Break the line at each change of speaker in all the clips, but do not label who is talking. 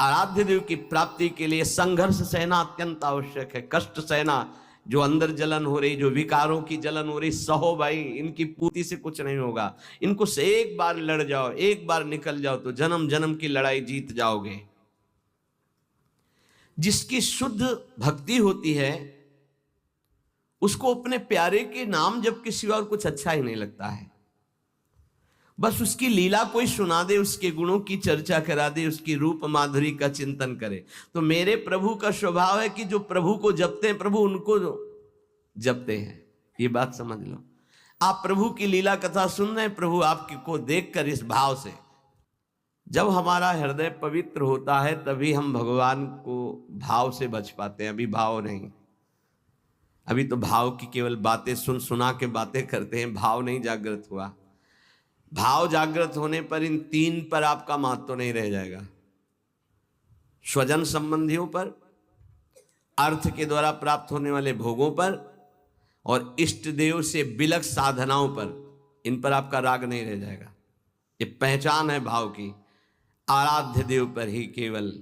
आराध्य देव की प्राप्ति के लिए संघर्ष सहना अत्यंत आवश्यक है, कष्ट सहना। जो अंदर जलन हो रही, जो विकारों की जलन हो रही, सहो भाई, इनकी पूर्ति से कुछ नहीं होगा। इनको से एक बार लड़ जाओ, एक बार निकल जाओ तो जन्म जन्म की लड़ाई जीत जाओगे। जिसकी शुद्ध भक्ति होती है उसको अपने प्यारे के नाम जप के सिवा और कुछ अच्छा ही नहीं लगता है। बस उसकी लीला कोई सुना दे, उसके गुणों की चर्चा करा दे, उसकी रूप माधुरी का चिंतन करे। तो मेरे प्रभु का स्वभाव है कि जो प्रभु को जपते हैं प्रभु उनको जपते हैं। ये बात समझ लो। आप प्रभु की लीला कथा सुन रहे हैं, प्रभु आपकी को देखकर इस भाव से, जब हमारा हृदय पवित्र होता है तभी हम भगवान को भाव से बच पाते हैं। अभी भाव नहीं, अभी तो भाव की केवल बातें सुन सुना के बातें करते हैं, भाव नहीं जागृत हुआ। भाव जागृत होने पर इन तीन पर आपका महत्व नहीं रह जाएगा। स्वजन संबंधियों पर, अर्थ के द्वारा प्राप्त होने वाले भोगों पर, और इष्ट देव से बिलक साधनाओं पर, इन पर आपका राग नहीं रह जाएगा। ये पहचान है भाव की। आराध्य देव पर ही केवल,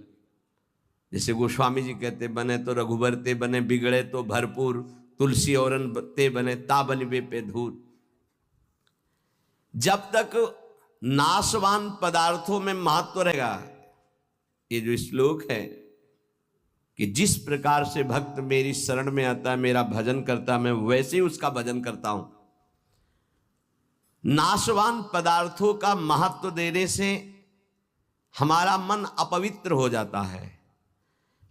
जैसे गोस्वामी जी कहते, बने तो रघुबर ते बने, बिगड़े तो भरपूर, तुलसी औरन ते बने, ता बनिबे पे धूर। जब तक नाशवान पदार्थों में महत्व रहेगा, ये जो श्लोक है कि जिस प्रकार से भक्त मेरी शरण में आता है, मेरा भजन करता है, मैं वैसे ही उसका भजन करता हूं। नाशवान पदार्थों का महत्व देने से हमारा मन अपवित्र हो जाता है।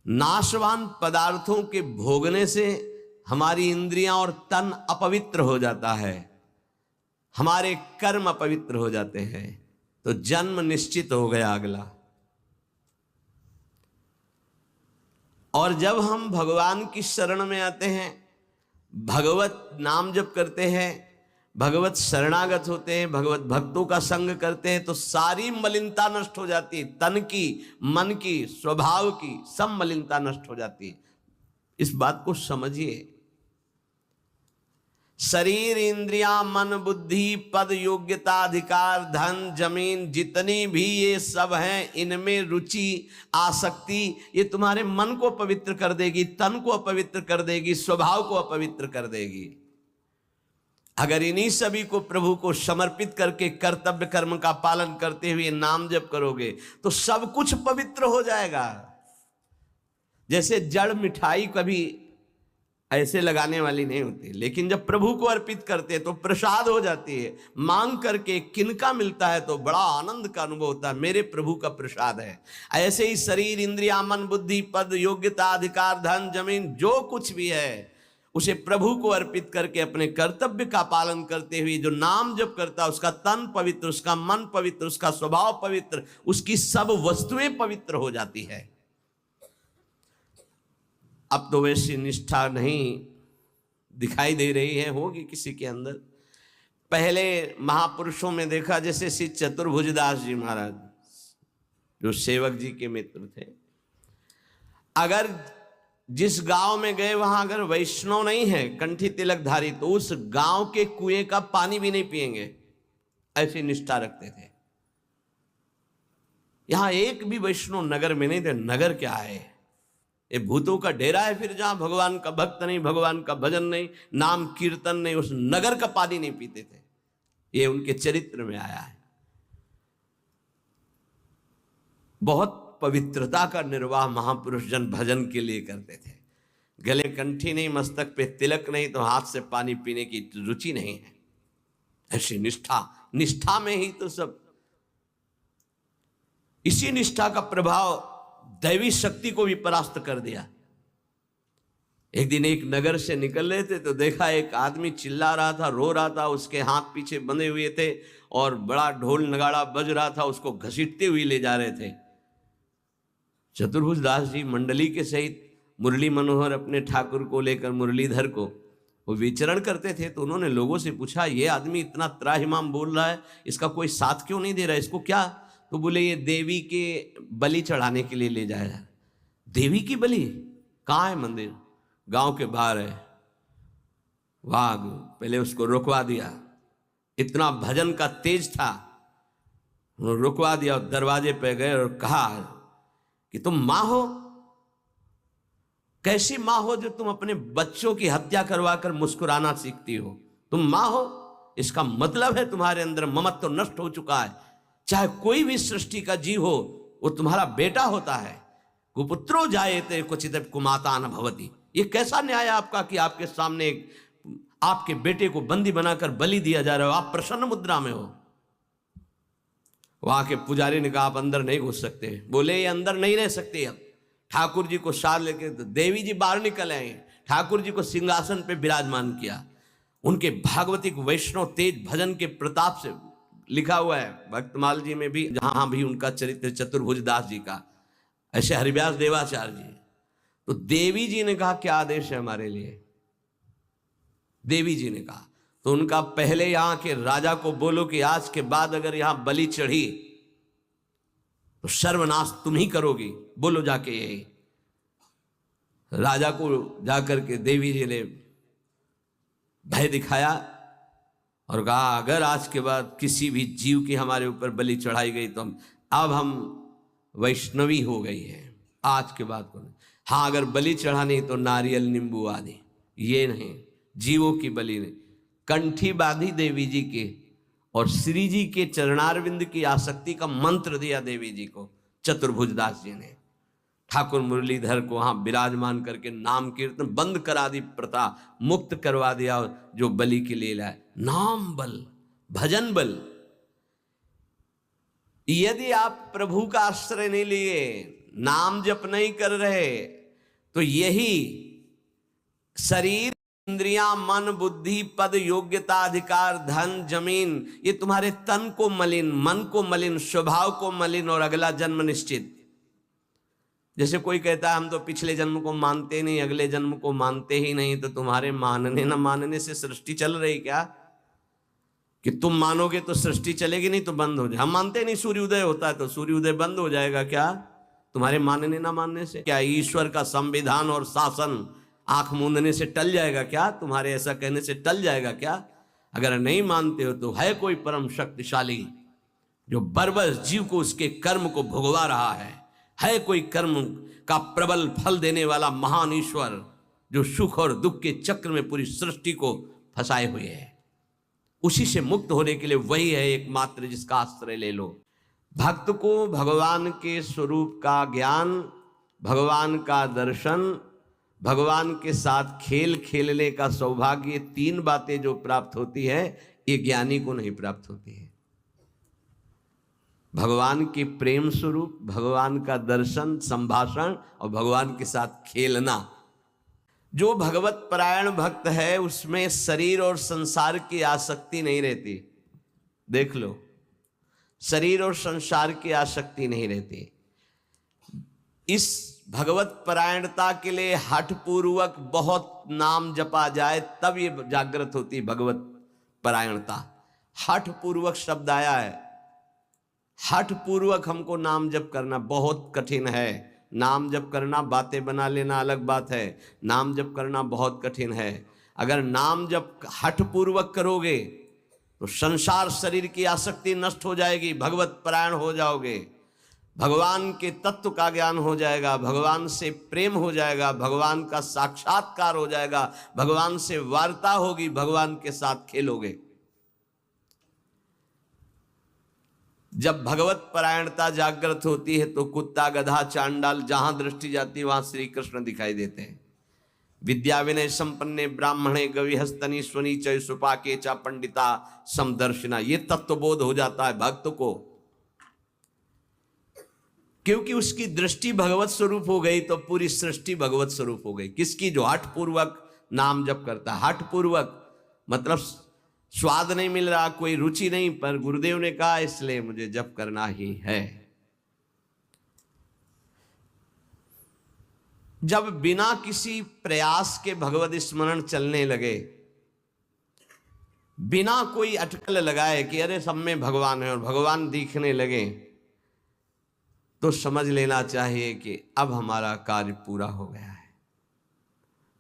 नाशवान पदार्थों के भोगने से हमारी इंद्रियां और तन अपवित्र हो जाता है, हमारे कर्म अपवित्र हो जाते हैं। तो जन्म निश्चित हो गया अगला। और जब हम भगवान की शरण में आते हैं, भगवत नाम जप करते हैं, भगवत शरणागत होते हैं, भगवत भक्तों का संग करते हैं, तो सारी मलिनता नष्ट हो जाती है। तन की, मन की, स्वभाव की सब मलिनता नष्ट हो जाती है। इस बात को समझिए। शरीर, इंद्रियां, मन, बुद्धि, पद, योग्यता, अधिकार, धन, जमीन, जितनी भी ये सब हैं, इनमें रुचि, आसक्ति, ये तुम्हारे मन को पवित्र कर देगी, तन को अपवित्र कर देगी, स्वभाव को अपवित्र कर देगी। अगर इन्हीं सभी को प्रभु को समर्पित करके कर्तव्य कर्म का पालन करते हुए नाम जप करोगे तो सब कुछ पवित्र हो जाएगा। जैसे जड़ मिठाई कभी ऐसे लगाने वाली नहीं होती, लेकिन जब प्रभु को अर्पित करते हैं तो प्रसाद हो जाती है। मांग करके किनका मिलता है तो बड़ा आनंद का अनुभव होता है, मेरे प्रभु का प्रसाद है। ऐसे ही शरीर, इंद्रिया, मन, बुद्धि, पद, योग्यता, अधिकार, धन, जमीन, जो कुछ भी है उसे प्रभु को अर्पित करके अपने कर्तव्य का पालन करते हुए जो नाम जप करता है, उसका तन पवित्र, उसका मन पवित्र, उसका स्वभाव पवित्र, उसकी सब वस्तुएं पवित्र हो जाती है। अब तो वैसी निष्ठा नहीं दिखाई दे रही है, होगी किसी के अंदर। पहले महापुरुषों में देखा, जैसे श्री चतुर्भुजदास जी महाराज जो सेवक जी के मित्र थे, अगर जिस गांव में गए वहां अगर वैष्णव नहीं है, कंठी तिलकधारी, तो उस गांव के कुएं का पानी भी नहीं पिएंगे, ऐसी निष्ठा रखते थे। यहां एक भी वैष्णव नगर में नहीं थे। नगर क्या है, ये भूतों का डेरा है। फिर जहां भगवान का भक्त नहीं, भगवान का भजन नहीं, नाम कीर्तन नहीं, उस नगर का पानी नहीं पीते थे। ये उनके चरित्र में आया है। बहुत पवित्रता का निर्वाह महापुरुष जन भजन के लिए करते थे। गले कंठी नहीं, मस्तक पे तिलक नहीं, तो हाथ से पानी पीने की रुचि नहीं है। ऐसी निष्ठा, निष्ठा में ही तो सब। इसी निष्ठा का प्रभाव दैवी शक्ति को भी परास्त कर दिया। एक दिन एक नगर से निकल रहे थे तो देखा एक आदमी चिल्ला रहा था, रो रहा था, उसके हाथ पीछे बंधे हुए थे और बड़ा ढोल नगाड़ा बज रहा था, उसको घसीटते हुए ले जा रहे थे। चतुर्भुज दास जी मंडली के सहित मुरली मनोहर अपने ठाकुर को लेकर, मुरलीधर को, वो विचरण करते थे। तो उन्होंने लोगों से पूछा, ये आदमी इतना त्राहिमाम बोल रहा है, इसका कोई साथ क्यों नहीं दे रहा है, इसको क्या? तो बोले ये देवी के बलि चढ़ाने के लिए ले जाया। देवी की बलि? कहाँ है मंदिर? गांव के बाहर है। वाह, पहले उसको रुकवा दिया। इतना भजन का तेज था, रुकवा दिया। दरवाजे पे गए और कहा कि तुम मां हो, कैसी मां हो जो तुम अपने बच्चों की हत्या करवाकर मुस्कुराना सीखती हो? तुम मां हो, इसका मतलब है तुम्हारे अंदर ममत्व तो नष्ट हो चुका है। चाहे कोई भी सृष्टि का जीव हो, वो तुम्हारा बेटा होता है। कुपुत्रो जायते क्वचित कुमाता न भवति। ये कैसा न्याय है आपका कि आपके सामने आपके बेटे को बंदी बनाकर बलि दिया जा रहा हो, आप प्रसन्न मुद्रा में हो। वहां के पुजारी ने कहा आप अंदर नहीं घुस सकते। बोले ये अंदर नहीं रह सकते। अब ठाकुर जी को साथ लेके तो देवी जी बाहर निकल आए, ठाकुर जी को सिंहासन पे विराजमान किया। उनके भागवतिक वैष्णव तेज भजन के प्रताप से लिखा हुआ है भक्तमाल जी में भी, जहां भी उनका चरित्र चतुर्भुज दास जी का, ऐसे हरिव्यास देवाचार्य जी। तो देवी जी ने कहा क्या आदेश है हमारे लिए? देवी जी ने कहा तो उनका पहले यहां के राजा को बोलो कि आज के बाद अगर यहां बलि चढ़ी तो सर्वनाश तुम ही करोगी। बोलो जाके यही। राजा को जाकर के देवी जी ने भय दिखाया और कहा अगर आज के बाद किसी भी जीव की हमारे ऊपर बलि चढ़ाई गई तो अब हम वैष्णवी हो गई है, आज के बाद को नहीं। हाँ, अगर बलि चढ़ानी तो नारियल नींबू आदि, ये नहीं, जीवों की बलि नहीं। कंठी बांधी देवी जी के और श्री जी के चरणारविंद की आसक्ति का मंत्र दिया देवी जी को चतुर्भुजदास जी ने। ठाकुर मुरलीधर को वहां विराजमान करके नाम कीर्तन बंद करा दी, प्रथा मुक्त करवा दिया। जो बलि के लिए लाए नाम बल, भजन बल। यदि आप प्रभु का आश्रय नहीं लिए, नाम जप नहीं कर रहे, तो यही शरीर, इंद्रियां, मन, बुद्धि, पद, योग्यता, अधिकार, धन, जमीन, ये तुम्हारे तन को मलिन, मन को मलिन, स्वभाव को मलिन और अगला जन्म निश्चित। जैसे कोई कहता है हम तो पिछले जन्म को मानते नहीं, अगले जन्म को मानते ही नहीं, तो तुम्हारे मानने न मानने से सृष्टि चल रही क्या? कि तुम मानोगे तो सृष्टि चलेगी, नहीं तो बंद हो जाए। हम मानते नहीं सूर्य उदय होता है तो सूर्य उदय बंद हो जाएगा क्या तुम्हारे मानने ना मानने से? क्या ईश्वर का संविधान और शासन आंख मूंदने से टल जाएगा क्या? तुम्हारे ऐसा कहने से टल जाएगा क्या? अगर नहीं मानते हो तो है कोई परम शक्तिशाली जो बरबस जीव को उसके कर्म को भुगवा रहा है कोई कर्म का प्रबल फल देने वाला महान ईश्वर जो सुख और दुख के चक्र में पूरी सृष्टि को फंसाए हुए है। उसी से मुक्त होने के लिए वही है एकमात्र जिसका आश्रय ले लो। भक्त को भगवान के स्वरूप का ज्ञान, भगवान का दर्शन, भगवान के साथ खेल खेलने का सौभाग्य, ये तीन बातें जो प्राप्त होती है ये ज्ञानी को नहीं प्राप्त होती है। भगवान के प्रेम स्वरूप, भगवान का दर्शन, संभाषण और भगवान के साथ खेलना। जो भगवत परायण भक्त है उसमें शरीर और संसार की आसक्ति नहीं रहती। देख लो, शरीर और संसार की आसक्ति नहीं रहती। इस भगवत परायणता के लिए हठ पूर्वक बहुत नाम जपा जाए तब ये जागृत होती भगवत परायणता। हठ पूर्वक शब्द आया है। हठ पूर्वक हमको नाम जप करना बहुत कठिन है। नाम जप करना, बातें बना लेना अलग बात है, नाम जप करना बहुत कठिन है। अगर नाम जप हठ पूर्वक करोगे तो संसार शरीर की आसक्ति नष्ट हो जाएगी, भगवत परायण हो जाओगे, भगवान के तत्व का ज्ञान हो जाएगा, भगवान से प्रेम हो जाएगा, भगवान का साक्षात्कार हो जाएगा, भगवान से वार्ता होगी, भगवान के साथ खेलोगे। जब भगवत परायणता जागृत होती है तो कुत्ता, गधा, चांडाल जहां दृष्टि जाती है वहां श्री कृष्ण दिखाई देते हैं। विद्या विनय संपन्ने ब्राह्मणे गविहस्तनी स्वनी चय सुपाके चा पंडिता समदर्शिना। ये तत्वबोध हो जाता है भक्त को, क्योंकि उसकी दृष्टि भगवत स्वरूप हो गई तो पूरी सृष्टि भगवत स्वरूप हो गई। किसकी? जो हठ पूर्वक नाम जप करता है। हठ पूर्वक मतलब स्वाद नहीं मिल रहा, कोई रुचि नहीं, पर गुरुदेव ने कहा इसलिए मुझे जप करना ही है। जब बिना किसी प्रयास के भगवत स्मरण चलने लगे, बिना कोई अटकल लगाए कि अरे सब में भगवान है और भगवान दिखने लगे, तो समझ लेना चाहिए कि अब हमारा कार्य पूरा हो गया है।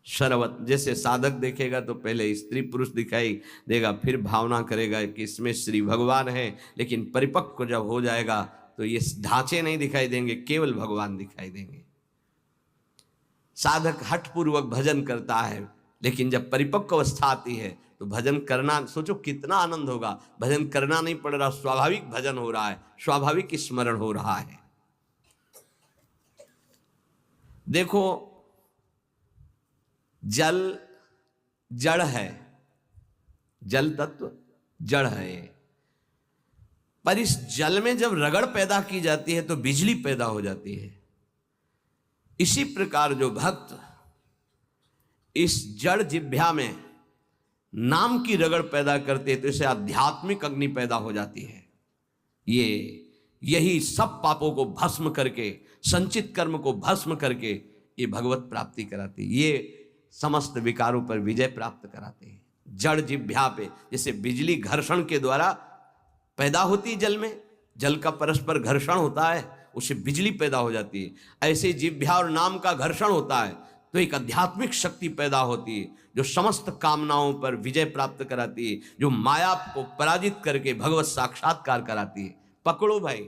शरवत जैसे साधक देखेगा तो पहले स्त्री पुरुष दिखाई देगा, फिर भावना करेगा कि इसमें श्री भगवान है, लेकिन परिपक्व जब हो जाएगा तो ये ढांचे नहीं दिखाई देंगे, केवल भगवान दिखाई देंगे। साधक हठपूर्वक भजन करता है, लेकिन जब परिपक्व अवस्था आती है तो भजन करना, सोचो कितना आनंद होगा। भजन करना नहीं पड़ रहा, स्वाभाविक भजन हो रहा है, स्वाभाविक स्मरण हो रहा है। देखो, जल जड़ है, जल तत्व जड़ है, पर इस जल में जब रगड़ पैदा की जाती है तो बिजली पैदा हो जाती है। इसी प्रकार जो भक्त इस जड़ जिह्वा में नाम की रगड़ पैदा करते हैं तो इसे आध्यात्मिक अग्नि पैदा हो जाती है। यही सब पापों को भस्म करके, संचित कर्म को भस्म करके ये भगवत प्राप्ति कराती है, ये समस्त विकारों पर विजय प्राप्त कराते हैं। जड़ जिह्वा पे जैसे बिजली घर्षण के द्वारा पैदा होती है, जल में जल का परस्पर घर्षण होता है, उससे बिजली पैदा हो जाती है। ऐसे जिह्वा और नाम का घर्षण होता है तो एक आध्यात्मिक शक्ति पैदा होती है जो समस्त कामनाओं पर विजय प्राप्त कराती है, जो माया को पराजित करके भगवत साक्षात्कार कराती है। पकड़ो भाई,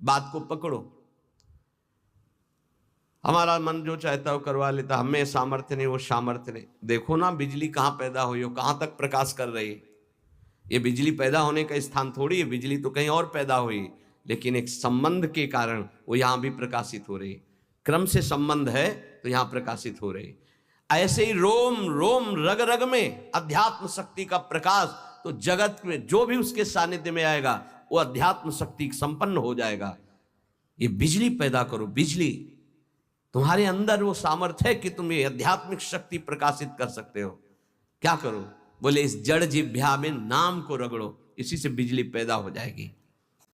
बात को पकड़ो। हमारा मन जो चाहता है वो करवा लेता, हमें सामर्थ्य नहीं, वो सामर्थ्य नहीं। देखो ना बिजली कहाँ पैदा हुई हो, कहाँ तक प्रकाश कर रही है। ये बिजली पैदा होने का स्थान थोड़ी है, बिजली तो कहीं और पैदा हुई, लेकिन एक संबंध के कारण वो यहाँ भी प्रकाशित हो रही है। क्रम से संबंध है तो यहाँ प्रकाशित हो रही। ऐसे ही रोम रोम रग रग में अध्यात्म शक्ति का प्रकाश, तो जगत में जो भी उसके सानिध्य में आएगा वो अध्यात्म शक्ति संपन्न हो जाएगा। ये बिजली पैदा करो, बिजली तुम्हारे अंदर वो सामर्थ्य है कि तुम ये आध्यात्मिक शक्ति प्रकाशित कर सकते हो। क्या करो? बोले इस जड़ जिह्वा में नाम को रगड़ो, इसी से बिजली पैदा हो जाएगी।